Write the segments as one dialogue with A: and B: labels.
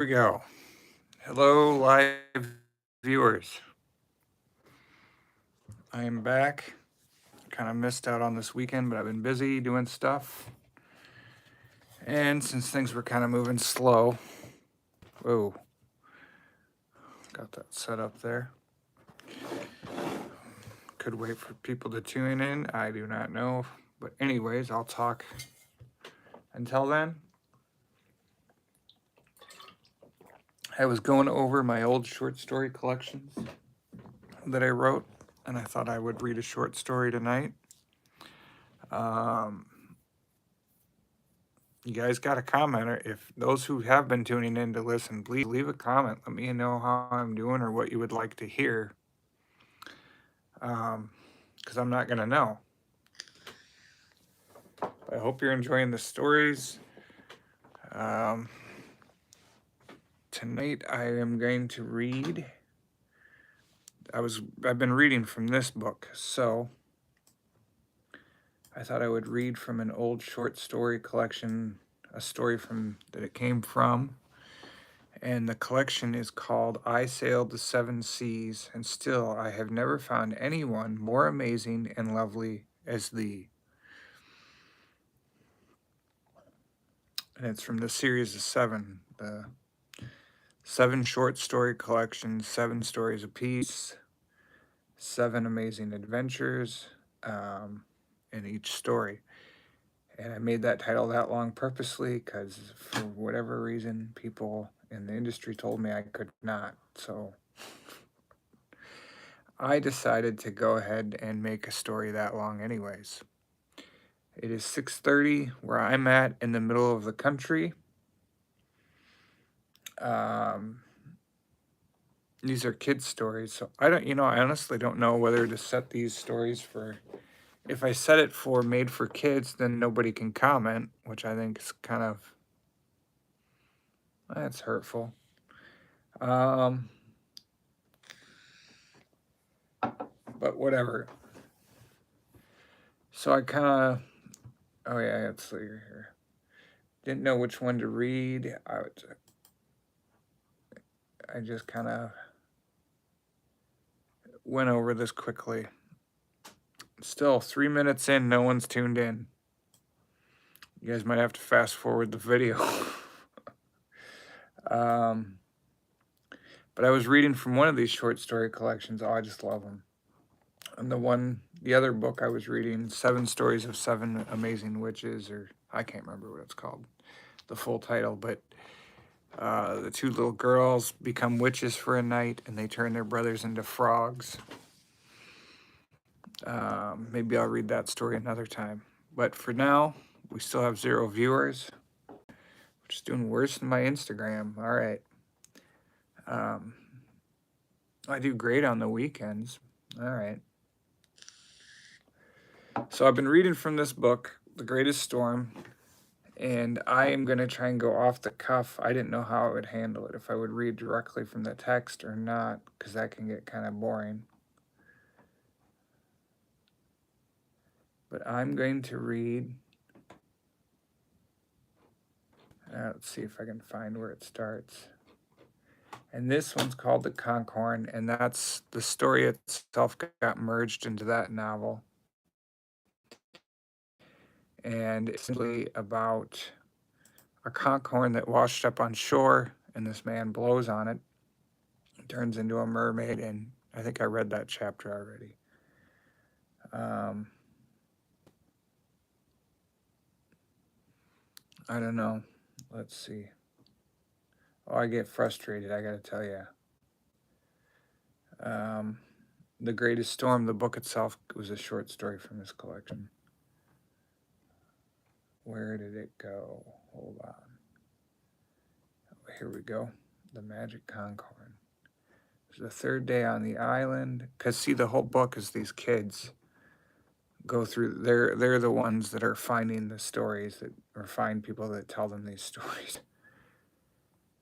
A: we go. Hello, live viewers. I am back. Kind of missed out on this weekend, but I've been busy doing stuff. And since things were kind of moving slow, whoa, got that set up there. Could wait for people to tune in. I do not know. But, anyways, I'll talk until then. I was going over my old short story collections that I wrote, and I thought I would read a short story tonight. You guys got a comment? If those who have been tuning in to listen, please leave a comment. Let me know how I'm doing or what you would like to hear. Because I'm not going to know. I hope you're enjoying the stories. Tonight I am going to read. I've been reading from this book, so I thought I would read from an old short story collection, a story from that it came from. And the collection is called I Sailed the Seven Seas, and still I have never found anyone more amazing and lovely as thee. And it's from the series of seven, the 7 short story collections, 7 stories apiece, 7 amazing adventures in each story. And I made that title that long purposely because for whatever reason, people in the industry told me I could not. So I decided to go ahead and make a story that long anyways. It is 6:30 where I'm at in the middle of the country. These are kids' stories, so I honestly don't know whether to set these stories for, if I set it for made for kids, then nobody can comment, which I think is kind of, that's hurtful. But whatever. So I kind of, oh yeah, let's see here. Didn't know which one to read. I just kind of went over this quickly. Still 3 minutes in, no one's tuned in. You guys might have to fast forward the video. But I was reading from one of these short story collections. Oh, I just love them. And the other book I was reading, 7 Stories of 7 Amazing Witches, or I can't remember what it's called, the full title, but the 2 little girls become witches for a night, and they turn their brothers into frogs. Maybe I'll read that story another time. But for now, we still have 0 viewers, which is doing worse than my Instagram. All right. I do great on the weekends. All right. So I've been reading from this book, The Greatest Storm, and I am going to try and go off the cuff. I didn't know how I would handle it, if I would read directly from the text or not, because that can get kind of boring. But I'm going to read. Let's see if I can find where it starts. And this one's called The Conch, and that's the story itself got merged into that novel. And it's simply about a conch that washed up on shore, and this man blows on it, turns into a mermaid, and I think I read that chapter already. I don't know. Let's see. Oh, I get frustrated, I gotta tell you. The Greatest Storm, the book itself, was a short story from this collection. Where did it go? Hold on. Here we go. The Magic Conch. It's the 3rd day on the island. Because, see, the whole book is these kids go through. They're the ones that are finding the stories, or find people that tell them these stories.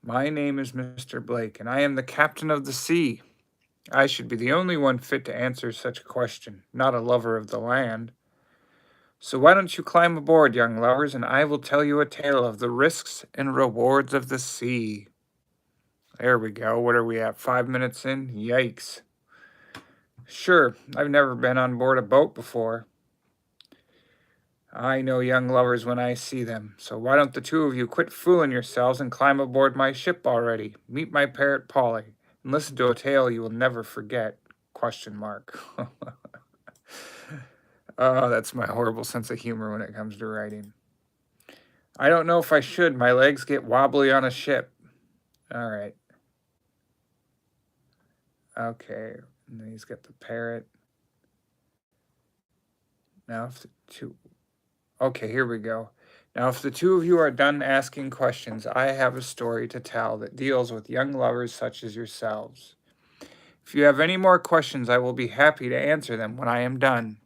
A: My name is Mr. Blake, and I am the captain of the sea. I should be the only one fit to answer such a question, not a lover of the land. So why don't you climb aboard, young lovers, and I will tell you a tale of the risks and rewards of the sea. There we go. What are we at? 5 minutes in? Yikes. Sure, I've never been on board a boat before. I know young lovers when I see them, so why don't the two of you quit fooling yourselves and climb aboard my ship already? Meet my parrot Polly, and listen to a tale you will never forget. Question mark. Oh, that's my horrible sense of humor when it comes to writing. I don't know if I should. My legs get wobbly on a ship. All right. Okay. And then he's got the parrot. Now, if the two. Okay, here we go. Now, if the two of you are done asking questions, I have a story to tell that deals with young lovers such as yourselves. If you have any more questions, I will be happy to answer them when I am done.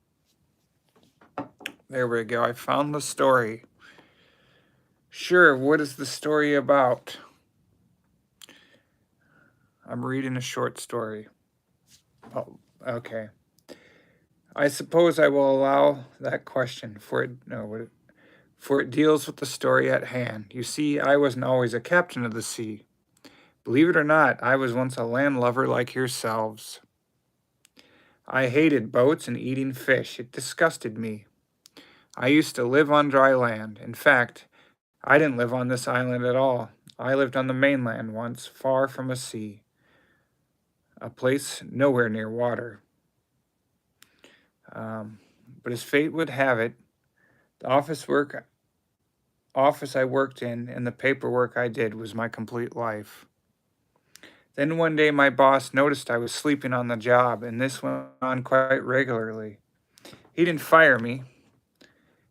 A: There we go. I found the story. Sure, what is the story about? I'm reading a short story. Oh, okay. I suppose I will allow that question, for it deals with the story at hand. You see, I wasn't always a captain of the sea. Believe it or not, I was once a landlubber like yourselves. I hated boats and eating fish. It disgusted me. I used to live on dry land. In fact, I didn't live on this island at all. I lived on the mainland once, far from a sea, a place nowhere near water. But as fate would have it, the office I worked in and the paperwork I did was my complete life. Then one day my boss noticed I was sleeping on the job, and this went on quite regularly. He didn't fire me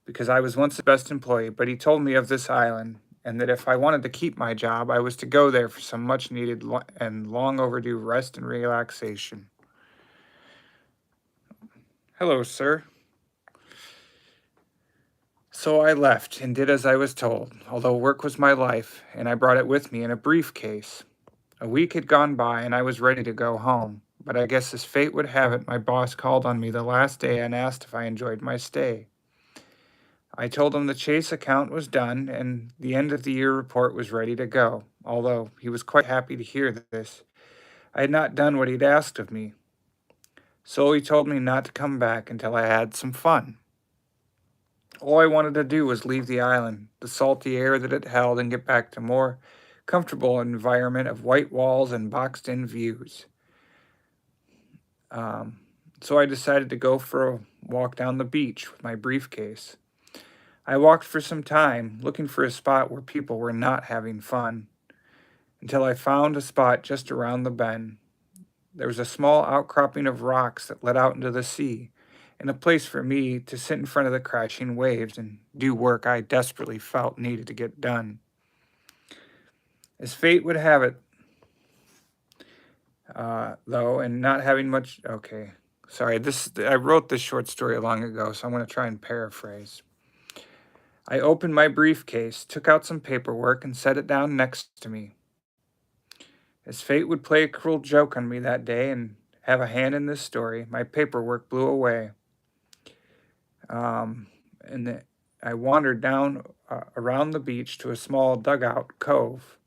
A: because I was once the best employee, but he told me of this island and that if I wanted to keep my job, I was to go there for some much needed and long overdue rest and relaxation. Hello, sir. So I left and did as I was told, although work was my life, and I brought it with me in a briefcase. A week had gone by and I was ready to go home, but I guess as fate would have it, my boss called on me the last day and asked if I enjoyed my stay. I told him the Chase account was done and the end of the year report was ready to go, although he was quite happy to hear this. I had not done what he'd asked of me. So he told me not to come back until I had some fun. All I wanted to do was leave the island, the salty air that it held, and get back to more comfortable environment of white walls and boxed-in views. So I decided to go for a walk down the beach with my briefcase. I walked for some time, looking for a spot where people were not having fun, until I found a spot just around the bend. There was a small outcropping of rocks that led out into the sea, and a place for me to sit in front of the crashing waves and do work I desperately felt needed to get done. As fate would have it, though, and not having much... Okay, sorry, I wrote this short story long ago, so I'm going to try and paraphrase. I opened my briefcase, took out some paperwork, and set it down next to me. As fate would play a cruel joke on me that day and have a hand in this story, my paperwork blew away. I wandered down around the beach to a small dugout cove.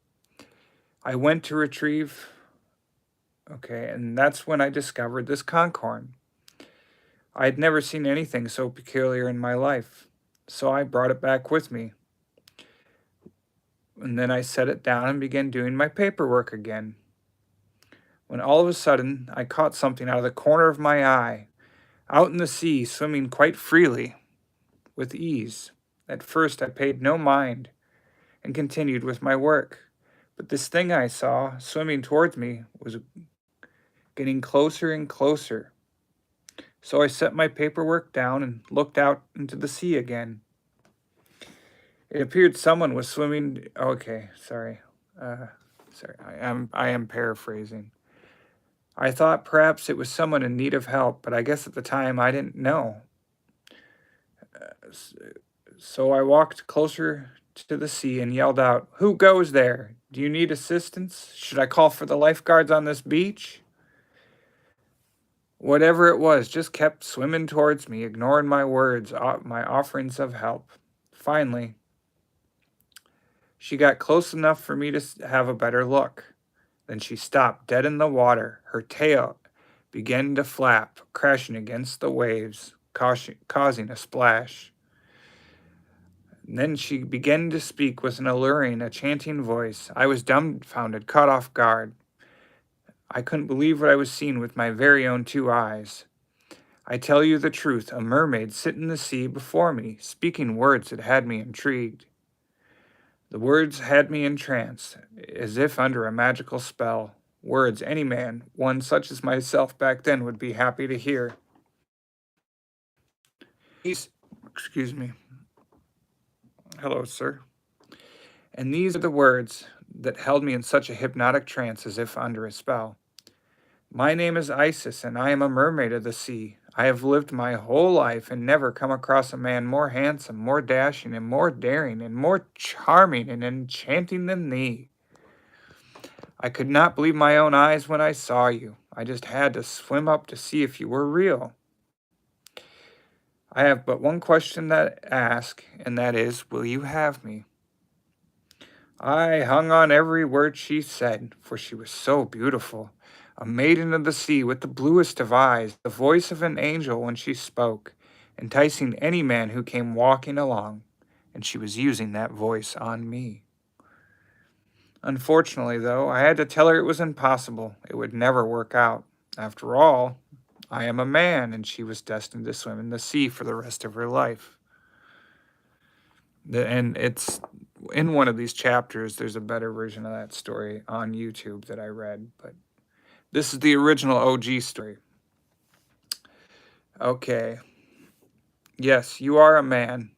A: I went to retrieve... Okay, and that's when I discovered this conch. I had never seen anything so peculiar in my life, so I brought it back with me. And then I set it down and began doing my paperwork again. When all of a sudden, I caught something out of the corner of my eye, out in the sea, swimming quite freely, with ease. At first, I paid no mind and continued with my work. But this thing I saw swimming towards me was getting closer and closer. So I set my paperwork down and looked out into the sea again. It appeared someone was swimming... Okay, sorry. I am paraphrasing. I thought perhaps it was someone in need of help, but I guess at the time I didn't know. So I walked closer to the sea and yelled out, "Who goes there? Do you need assistance? Should I call for the lifeguards on this beach?" Whatever it was just kept swimming towards me, ignoring my words, my offerings of help. Finally, she got close enough for me to have a better look. Then she stopped dead in the water. Her tail began to flap, crashing against the waves, causing a splash. And then she began to speak with an alluring, a chanting voice. I was dumbfounded, caught off guard. I couldn't believe what I was seeing with my very own 2 eyes. I tell you the truth, a mermaid sit in the sea before me, speaking words that had me intrigued. The words had me entranced, as if under a magical spell. Words any man, one such as myself back then, would be happy to hear. Excuse me. Hello, sir. And these are the words that held me in such a hypnotic trance as if under a spell. My name is Isis, and I am a mermaid of the sea. I have lived my whole life and never come across a man more handsome, more dashing, and more daring, and more charming and enchanting than thee. I could not believe my own eyes when I saw you. I just had to swim up to see if you were real. I have but one question to ask, and that is, will you have me? I hung on every word she said, for she was so beautiful. A maiden of the sea with the bluest of eyes, the voice of an angel when she spoke, enticing any man who came walking along, and she was using that voice on me. Unfortunately, though, I had to tell her it was impossible. It would never work out. After all, I am a man, and she was destined to swim in the sea for the rest of her life. And it's in one of these chapters, there's a better version of that story on YouTube that I read, but this is the original OG story. Okay. Yes, you are a man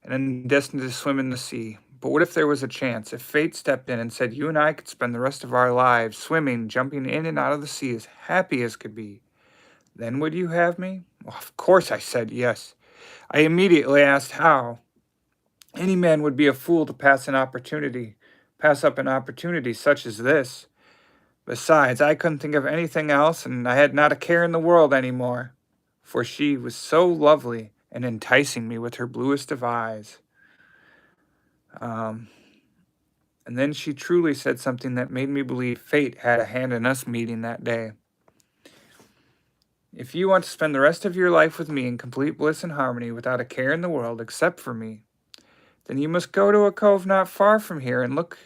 A: and destined to swim in the sea. But what if there was a chance? If fate stepped in and said you and I could spend the rest of our lives swimming, jumping in and out of the sea as happy as could be, then would you have me? Well, of course I said yes. I immediately asked how. Any man would be a fool to pass up an opportunity such as this. Besides, I couldn't think of anything else, and I had not a care in the world any more, for she was so lovely and enticing me with her bluest of eyes. And then she truly said something that made me believe fate had a hand in us meeting that day. If you want to spend the rest of your life with me in complete bliss and harmony without a care in the world except for me, then you must go to a cove not far from here and look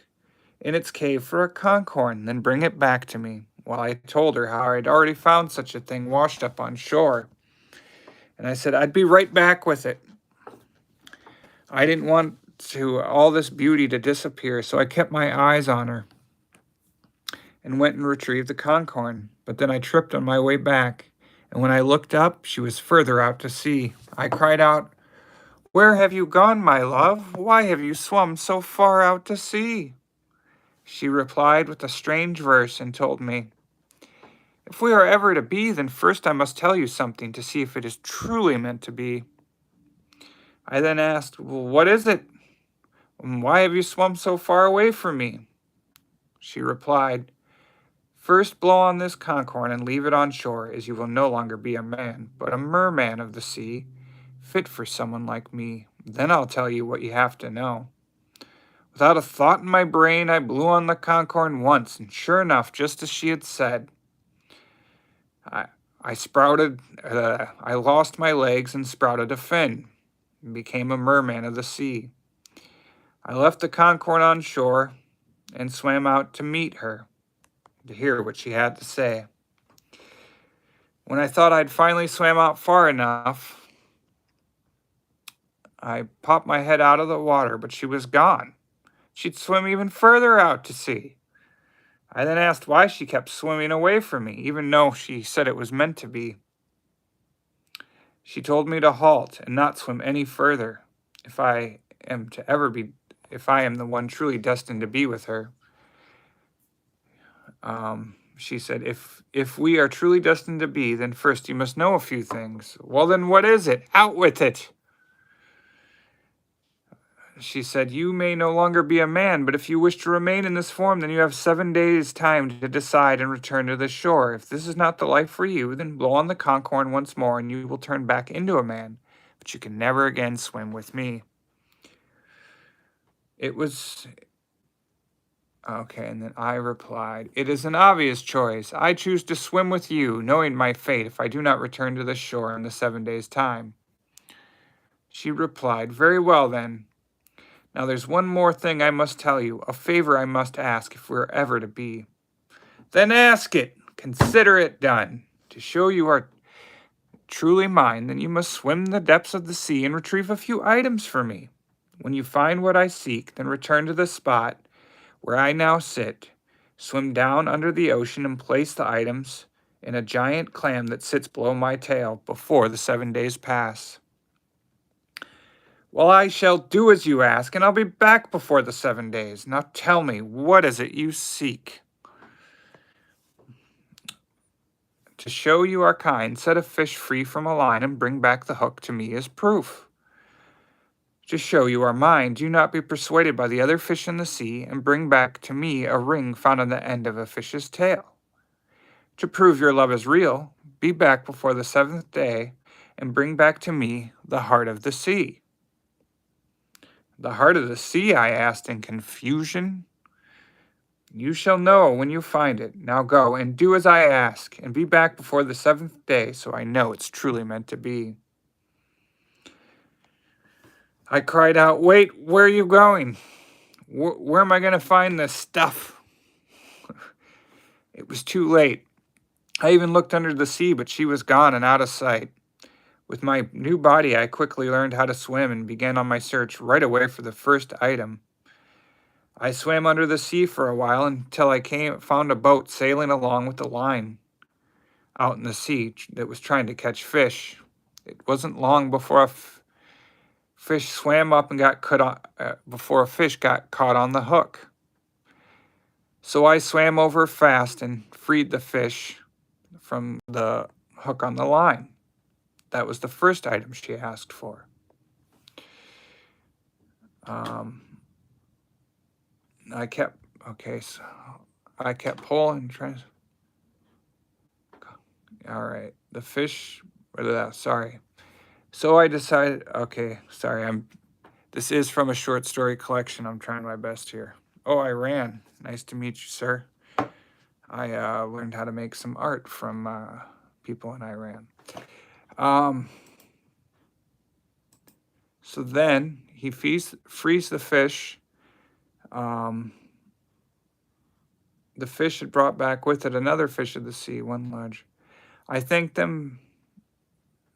A: in its cave for a conch, then bring it back to me. Well, I told her how I'd already found such a thing washed up on shore. And I said I'd be right back with it. I didn't want all this beauty to disappear, so I kept my eyes on her and went and retrieved the conch. But then I tripped on my way back, and when I looked up, she was further out to sea. I cried out, "Where have you gone, my love? Why have you swum so far out to sea?" She replied with a strange verse and told me, "If we are ever to be, then first I must tell you something to see if it is truly meant to be." I then asked, "Well, what is it? Why have you swum so far away from me?" She replied, "First blow on this conch and leave it on shore, as you will no longer be a man, but a merman of the sea, fit for someone like me. Then I'll tell you what you have to know." Without a thought in my brain, I blew on the conch once, and sure enough, just as she had said, I lost my legs and sprouted a fin, and became a merman of the sea. I left the conch on shore and swam out to meet her, to hear what she had to say. When I thought I'd finally swam out far enough, I popped my head out of the water, but she was gone. She'd swim even further out to sea. I then asked why she kept swimming away from me, even though she said it was meant to be. She told me to halt and not swim any further if I am the one truly destined to be with her. She said, if we are truly destined to be, then first you must know a few things. Well, then what is it? Out with it. She said, you may no longer be a man, but if you wish to remain in this form, then you have 7 days' time to decide and return to the shore. If this is not the life for you, then blow on the conch once more, and you will turn back into a man, but you can never again swim with me. It was Okay, and then I replied, "It is an obvious choice. I choose to swim with you, knowing my fate if I do not return to the shore in the 7 days' time." She replied, "Very well, then. Now there's one more thing I must tell you, a favor I must ask if we're ever to be." "Then ask it. Consider it done. To show you are truly mine, then you must swim the depths of the sea and retrieve a few items for me. When you find what I seek, then return to the spot where I now sit, swim down under the ocean and place the items in a giant clam that sits below my tail before the 7 days pass." "Well, I shall do as you ask, and I'll be back before the 7 days. Now tell me, what is it you seek?" "To show you are kind, set a fish free from a line and bring back the hook to me as proof. To show you are mine, do not be persuaded by the other fish in the sea, and bring back to me a ring found on the end of a fish's tail. To prove your love is real, be back before the 7th day, and bring back to me the heart of the sea." "The heart of the sea?" I asked in confusion. "You shall know when you find it. Now go and do as I ask, and be back before the 7th day, so I know it's truly meant to be." I cried out, "Wait, where are you going? Where am I going to find this stuff?" It was too late. I even looked under the sea, but she was gone and out of sight. With my new body, I quickly learned how to swim and began on my search right away for the first item. I swam under the sea for a while until I found a boat sailing along with a line out in the sea that was trying to catch fish. It wasn't long before a fish swam up and got before a fish got caught on the hook. So I swam over fast and freed the fish from the hook on the line. That was the first item she asked for. I kept pulling, trying. All right, the fish. Sorry. So I decided. Okay, sorry. This is from a short story collection. I'm trying my best here. Oh, Iran. Nice to meet you, sir. I learned how to make some art from people in Iran. So then he frees the fish. The fish had brought back with it another fish of the sea, one large. I thanked them.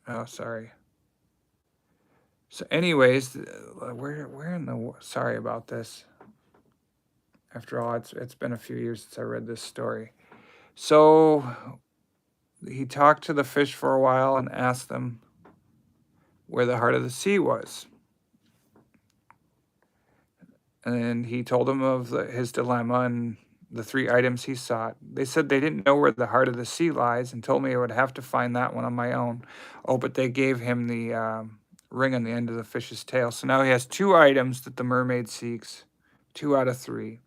A: Oh, sorry. So anyways, where in the, sorry about this. After all, it's been a few years since I read this story. So he talked to the fish for a while and asked them where the heart of the sea was. And he told them of his dilemma and the 3 items he sought. They said they didn't know where the heart of the sea lies and told me I would have to find that one on my own. Oh, but they gave him the ring on the end of the fish's tail. So now he has 2 items that the mermaid seeks, 2 out of 3.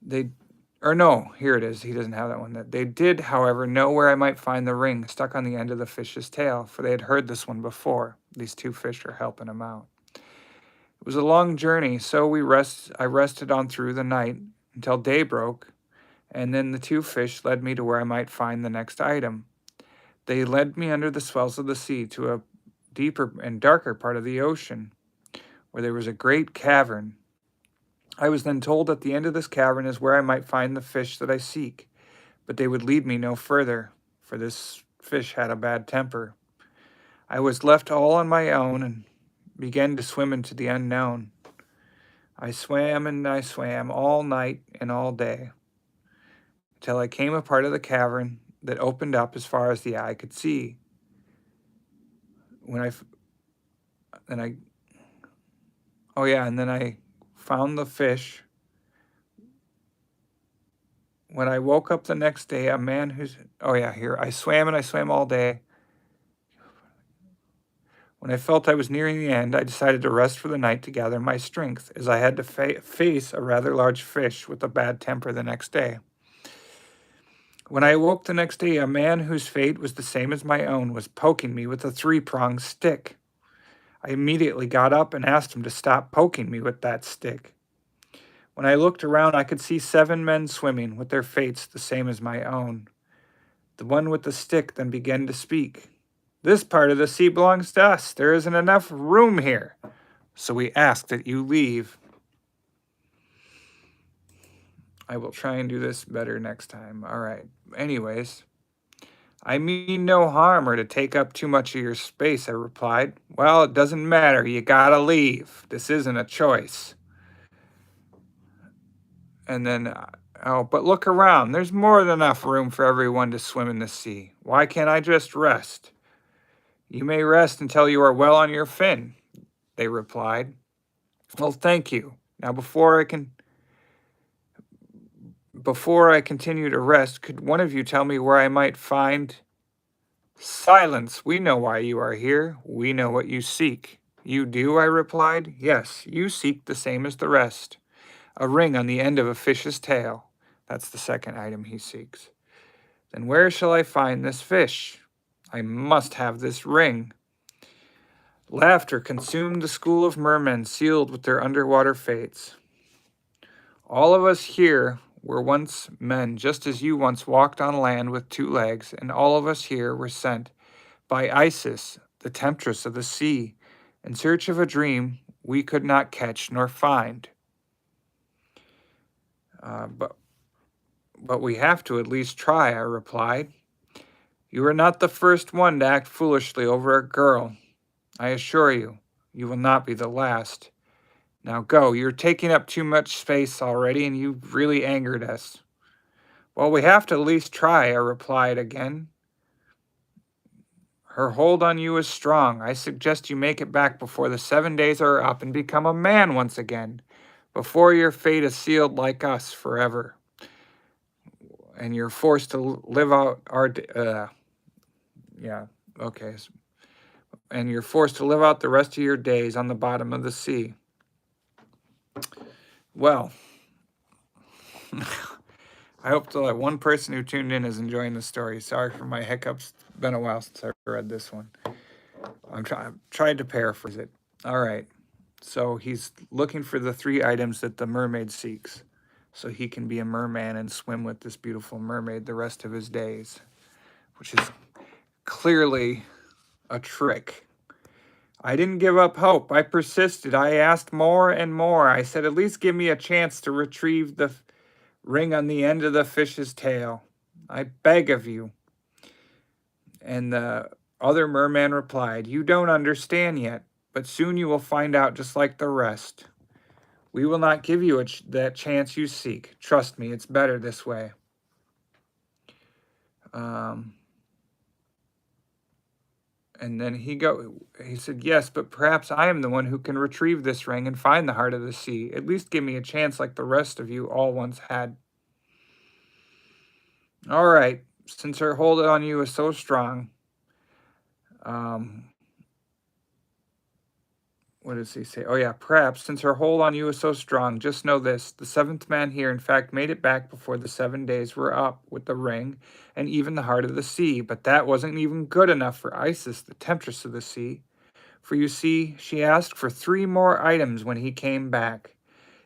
A: Here it is. He doesn't have that one. They did, however, know where I might find the ring stuck on the end of the fish's tail, for they had heard this one before. These 2 fish are helping him out. It was a long journey, so I rested on through the night until day broke, and then the 2 fish led me to where I might find the next item. They led me under the swells of the sea to a deeper and darker part of the ocean, where there was a great cavern. I was then told at the end of this cavern is where I might find the fish that I seek, but they would lead me no further, for this fish had a bad temper. I was left all on my own and began to swim into the unknown. I swam and I swam all night and all day, till I came a part of the cavern that opened up as far as the eye could see. And then I found the fish. When I woke up the next day, a man I swam and I swam all day. When I felt I was nearing the end, I decided to rest for the night to gather my strength, as I had to face a rather large fish with a bad temper the next day. When I awoke the next day, a man whose fate was the same as my own was poking me with a 3-pronged stick. I immediately got up and asked him to stop poking me with that stick. When I looked around, I could see 7 men swimming, with their fates the same as my own. The one with the stick then began to speak. This part of the sea belongs to us. There isn't enough room here, so we ask that you leave. I will try and do this better next time. All right. Anyways, I mean no harm or to take up too much of your space, I replied. Well, it doesn't matter. You gotta leave. This isn't a choice. And then, oh, but look around. There's more than enough room for everyone to swim in the sea. Why can't I just rest? You may rest until you are well on your fin, they replied. Well, thank you. Now, before I continue to rest, could one of you tell me where I might find... Silence! We know why you are here. We know what you seek. You do, I replied. Yes, you seek the same as the rest. A ring on the end of a fish's tail. That's the second item he seeks. Then where shall I find this fish? I must have this ring. Laughter consumed the school of mermen, sealed with their underwater fates. All of us here were once men, just as you once walked on land with 2 legs, and all of us here were sent by Isis, the temptress of the sea, in search of a dream we could not catch nor find. But we have to at least try, I replied. You are not the first one to act foolishly over a girl. I assure you, you will not be the last. Now go, you're taking up too much space already, and you've really angered us. Well, we have to at least try, I replied again. Her hold on you is strong. I suggest you make it back before the 7 days are up and become a man once again, before your fate is sealed like us forever. And you're forced to live out our... And you're forced to live out the rest of your days on the bottom of the sea. Well, I hope that one person who tuned in is enjoying the story. Sorry for my hiccups. It's been a while since I read this one. I'm tried to paraphrase it. All right. So he's looking for the 3 items that the mermaid seeks, so he can be a merman and swim with this beautiful mermaid the rest of his days, which is clearly a trick. I didn't give up hope. I persisted. I asked more and more. I said, at least give me a chance to retrieve the ring on the end of the fish's tail. I beg of you. And the other merman replied, you don't understand yet, but soon you will find out just like the rest. We will not give you that chance you seek. Trust me, it's better this way. And then he said, yes, but perhaps I am the one who can retrieve this ring and find the heart of the sea. At least give me a chance like the rest of you all once had. All right, since her hold on you is so strong, what does he say? Oh yeah, perhaps since her hold on you is so strong, just know this. The 7th man here, in fact, made it back before the 7 days were up with the ring and even the heart of the sea. But that wasn't even good enough for Isis, the temptress of the sea. For you see, she asked for 3 more items when he came back.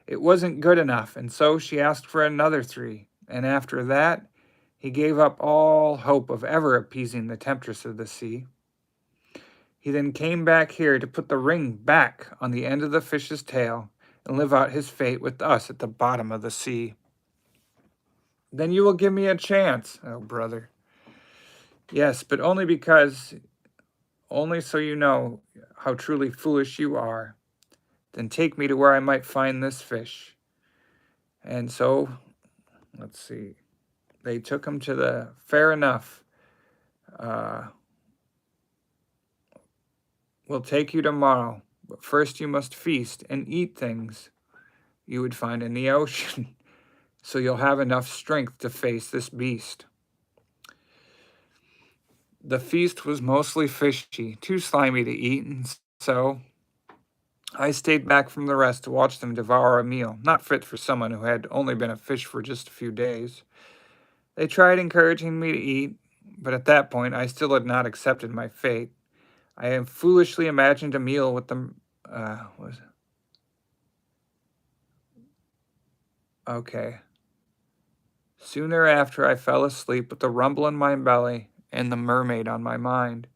A: It wasn't good enough, and so she asked for another 3. And after that, he gave up all hope of ever appeasing the temptress of the sea. He then came back here to put the ring back on the end of the fish's tail and live out his fate with us at the bottom of the sea. Then you will give me a chance, oh brother. Yes, but only so you know how truly foolish you are. Then take me to where I might find this fish. And so, let's see, they took him to the, fair enough, we'll take you tomorrow, but first you must feast and eat things you would find in the ocean, so you'll have enough strength to face this beast. The feast was mostly fishy, too slimy to eat, and so I stayed back from the rest to watch them devour a meal, not fit for someone who had only been a fish for just a few days. They tried encouraging me to eat, but at that point I still had not accepted my fate. I had foolishly imagined a meal with them, Okay. Soon thereafter, I fell asleep with the rumble in my belly and the mermaid on my mind.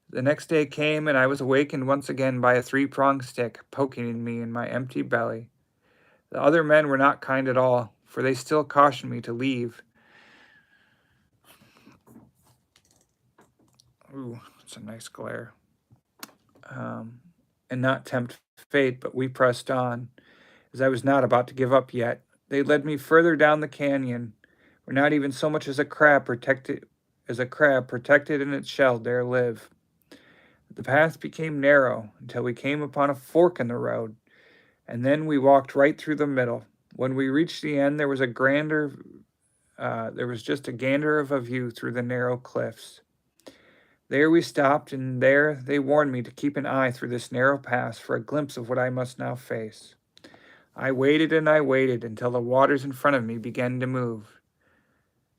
A: The next day came, and I was awakened once again by a three-pronged stick poking me in my empty belly. The other men were not kind at all, for they still cautioned me to leave. Ooh, it's a nice glare. And not tempt fate, but we pressed on, as I was not about to give up yet. They led me further down the canyon, where not even so much as a crab protected in its shell dare live. The path became narrow until we came upon a fork in the road, and then we walked right through the middle. When we reached the end, there was just a gander of a view through the narrow cliffs. There we stopped, and there they warned me to keep an eye through this narrow pass for a glimpse of what I must now face. I waited and I waited until the waters in front of me began to move.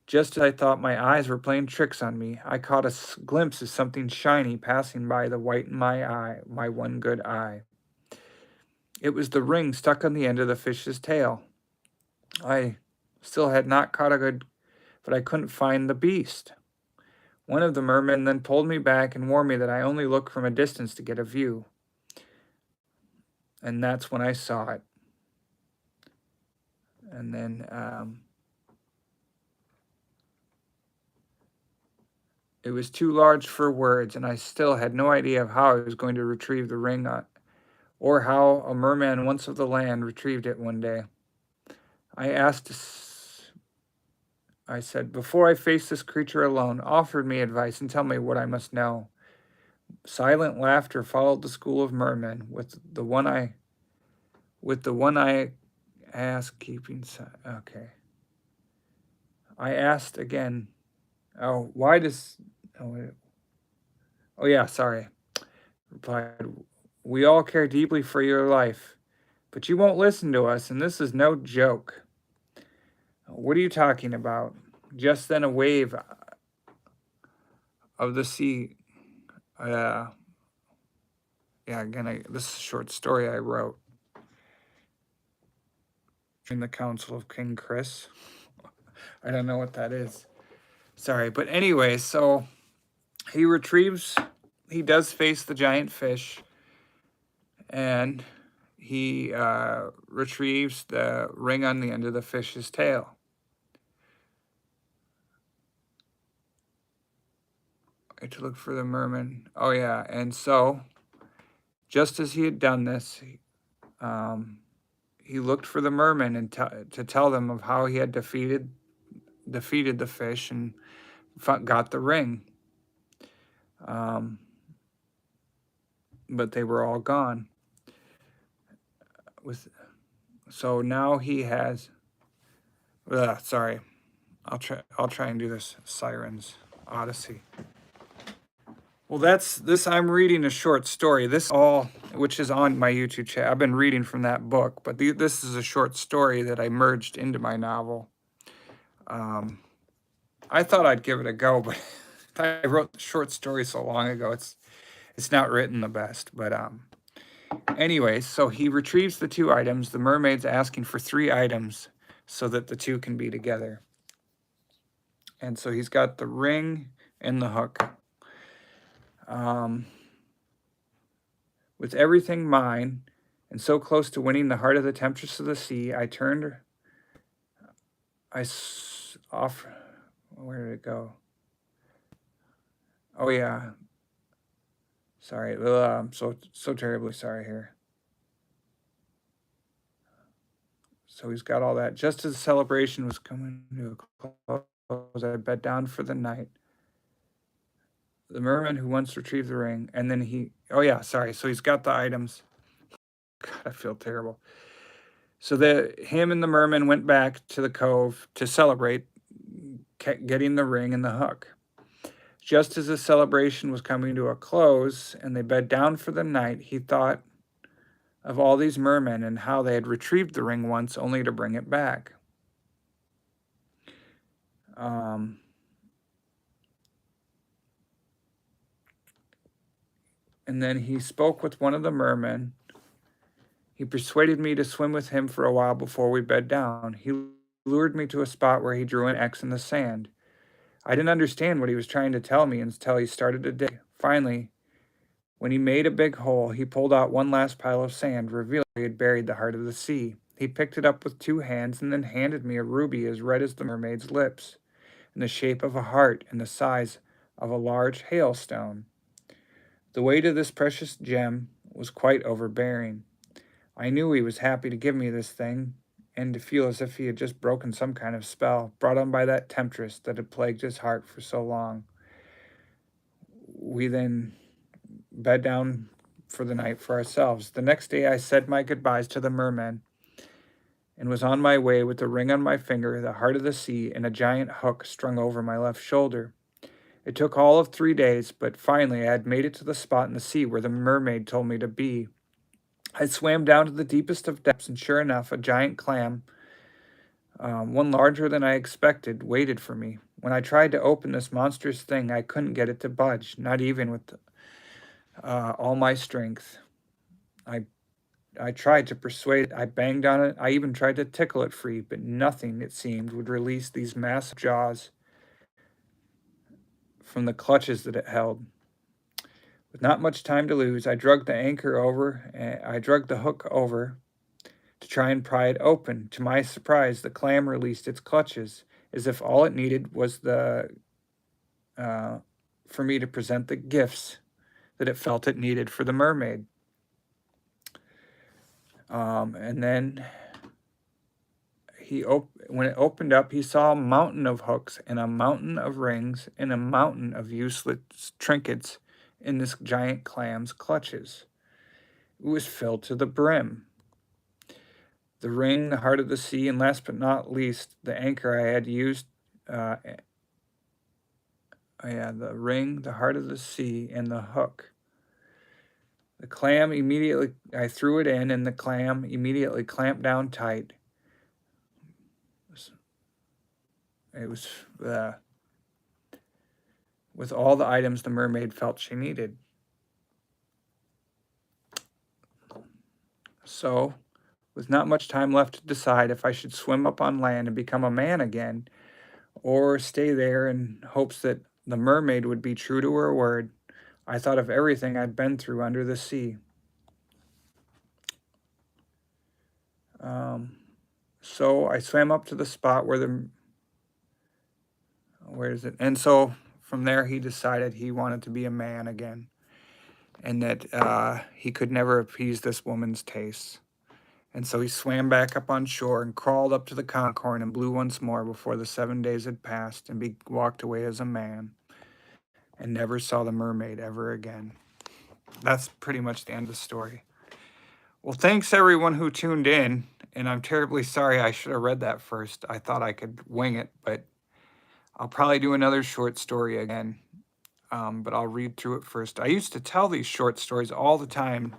A: Just as I thought my eyes were playing tricks on me, I caught a glimpse of something shiny passing by the white in my eye, my one good eye. It was the ring stuck on the end of the fish's tail. I still had not caught a good, but I couldn't find the beast. One of the mermen then pulled me back and warned me that I only look from a distance to get a view. And that's when I saw it. And then it was too large for words, and I still had no idea of how I was going to retrieve the ring or how a merman once of the land retrieved it one day. I said, before I face this creature alone, offered me advice and tell me what I must know. Silent laughter followed the school of mermen, with the one I asked keeping okay. I asked again, oh, why does oh yeah, sorry. Replied, we all care deeply for your life, but you won't listen to us, and this is no joke. What are you talking about? Just then a wave of the sea. Again, this is a short story I wrote in the Council of King Chris. I don't know what that is. Sorry, but anyway, so he does face the giant fish, and he retrieves the ring on the end of the fish's tail. To look for the merman. Oh yeah, and so just as he had done this, he looked for the merman and to tell them of how he had defeated the fish and got the ring. But they were all gone. So now he has. Sorry, I'll try and do this. Sirens Odyssey. Well, that's this. I'm reading a short story. Which is on my YouTube channel. I've been reading from that book, but this is a short story that I merged into my novel. I thought I'd give it a go, but I wrote the short story so long ago. It's not written the best, but anyway, so he retrieves the two items. The mermaid's asking for 3 items so that the two can be together. And so he's got the ring and the hook. With everything mine, and so close to winning the heart of the temptress of the sea, where did it go? Oh yeah. Sorry, I'm so terribly sorry here. So he's got all that. Just as the celebration was coming to a close, I bed down for the night. The merman who once retrieved the ring, and then so he's got the items. God, I feel terrible. So him and the merman went back to the cove to celebrate getting the ring and the hook. Just as the celebration was coming to a close and they bed down for the night, he thought of all these mermen and how they had retrieved the ring once only to bring it back. And then he spoke with one of the mermen. He persuaded me to swim with him for a while before we bed down. He lured me to a spot where he drew an X in the sand. I didn't understand what he was trying to tell me until he started to dig. Finally, when he made a big hole, he pulled out one last pile of sand, revealing where he had buried the heart of the sea. He picked it up with 2 hands and then handed me a ruby as red as the mermaid's lips, in the shape of a heart and the size of a large hailstone. The weight of this precious gem was quite overbearing. I knew he was happy to give me this thing, and to feel as if he had just broken some kind of spell, brought on by that temptress that had plagued his heart for so long. We then bed down for the night for ourselves. The next day I said my goodbyes to the merman and was on my way with the ring on my finger, the heart of the sea, and a giant hook strung over my left shoulder. It took all of 3 days, but finally I had made it to the spot in the sea where the mermaid told me to be. I swam down to the deepest of depths, and sure enough, a giant clam, one larger than I expected, waited for me. When I tried to open this monstrous thing, I couldn't get it to budge, not even with all my strength. I I tried to persuade it, I banged on it, I even tried to tickle it free, but nothing, it seemed, would release these massive jaws from the clutches that it held. With not much time to lose, I dragged the hook over to try and pry it open. To my surprise, the clam released its clutches, as if all it needed was for me to present the gifts that it felt it needed for the mermaid. And then when it opened up, he saw a mountain of hooks and a mountain of rings and a mountain of useless trinkets in this giant clam's clutches. It was filled to the brim. The ring, the heart of the sea, and last but not least, the anchor I had used. The ring, the heart of the sea, and the hook. The clam immediately, I threw it in, and the clam immediately clamped down tight. It was with all the items the mermaid felt she needed. So, with not much time left to decide if I should swim up on land and become a man again, or stay there in hopes that the mermaid would be true to her word, I thought of everything I'd been through under the sea. So I swam up to the spot where is it? And so from there he decided he wanted to be a man again, and that he could never appease this woman's tastes. And so he swam back up on shore and crawled up to the conch and blew once more before the 7 days had passed, and walked away as a man and never saw the mermaid ever again. That's pretty much the end of the story. Well, thanks everyone who tuned in, and I'm terribly sorry I should have read that first. I thought I could wing it, but I'll probably do another short story again, but I'll read through it first. I used to tell these short stories all the time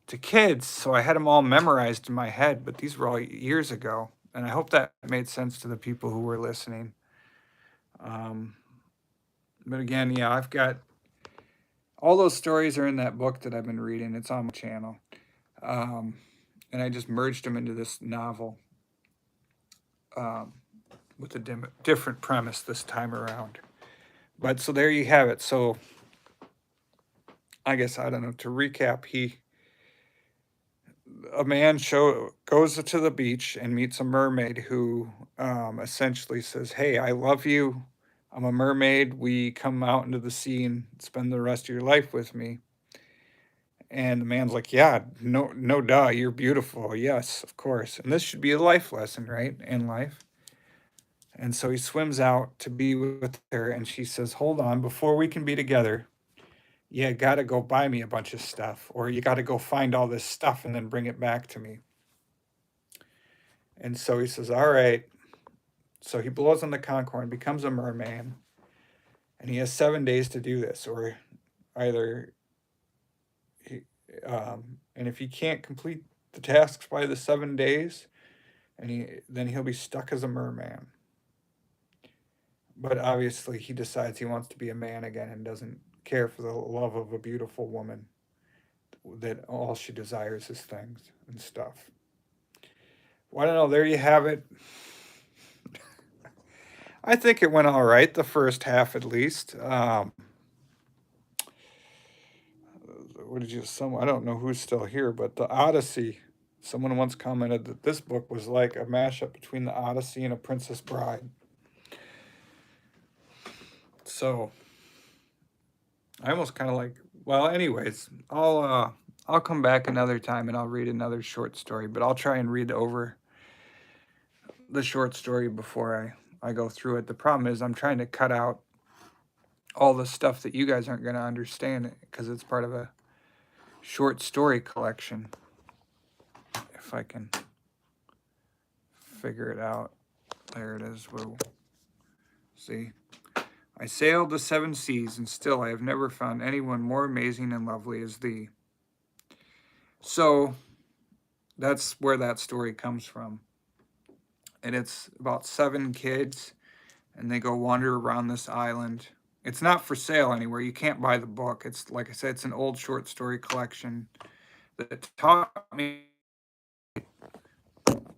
A: to kids, so I had them all memorized in my head, but these were all years ago, and I hope that made sense to the people who were listening. But again, yeah, I've got all those stories are in that book that I've been reading. It's on my channel. And I just merged them into this novel with a different premise this time around. But so there you have it. So I guess, I don't know, to recap, a man goes to the beach and meets a mermaid who essentially says, "Hey, I love you. I'm a mermaid. We come out into the sea and spend the rest of your life with me." And the man's like, "Yeah, no, no, duh, you're beautiful. Yes, of course." And this should be a life lesson, right? In life. And so he swims out to be with her, and she says, "Hold on, before we can be together, you got to go buy me a bunch of stuff, or you got to go find all this stuff and then bring it back to me." And so he says, "All right." So he blows on the conch, becomes a merman, and he has 7 days to do this, or either he, and if he can't complete the tasks by the 7 days, then he'll be stuck as a merman. But obviously, he decides he wants to be a man again and doesn't care for the love of a beautiful woman. that all she desires is things and stuff. Well, I don't know. There you have it. I think it went all right, the first half at least. What did you? I don't know who's still here, but the Odyssey. Someone once commented that this book was like a mashup between the Odyssey and A Princess Bride. So I almost kind of like. Well, anyways, I'll come back another time and I'll read another short story, but I'll try and read over the short story before I go through it. The problem is I'm trying to cut out all the stuff that you guys aren't going to understand because it's part of a short story collection. If I can figure it out. There it is. Whoa. See? I sailed the 7 seas, and still I have never found anyone more amazing and lovely as thee. So that's where that story comes from. And it's about 7 kids, and they go wander around this island. It's not for sale anywhere. You can't buy the book. It's, like I said, it's an old short story collection that taught me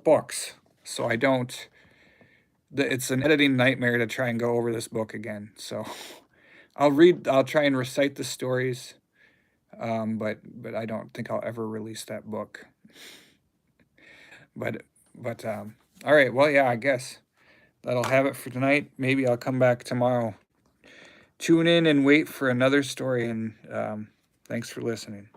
A: books. So I don't, it's an editing nightmare to try and go over this book again. So I'll try and recite the stories, but I don't think I'll ever release that book. But all right, well, yeah, I guess that'll have it for tonight. Maybe I'll come back tomorrow. Tune in and wait for another story, and thanks for listening.